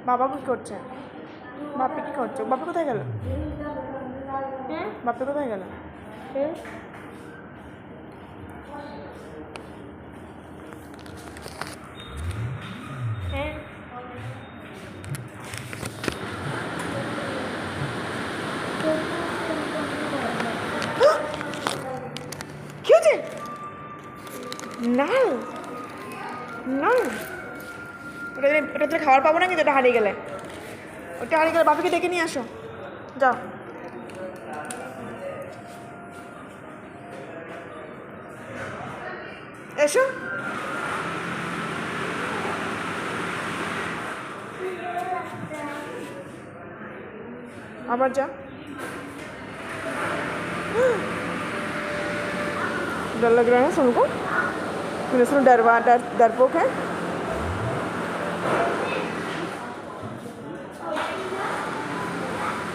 বাবা কি করছে? বাপি কি করছে? বাপি কোথায় গেল? বাপি কোথায় গেল? কি হয়েছে? না না, ওটা খাবার পাবো না, কিন্তু ওটা হারিয়ে গেলে, বাপিকে ডেকে নিয়ে আসো, যাও। এসো। আবার যা। डर लग रहा है सुन को, सुनो डरपोक है।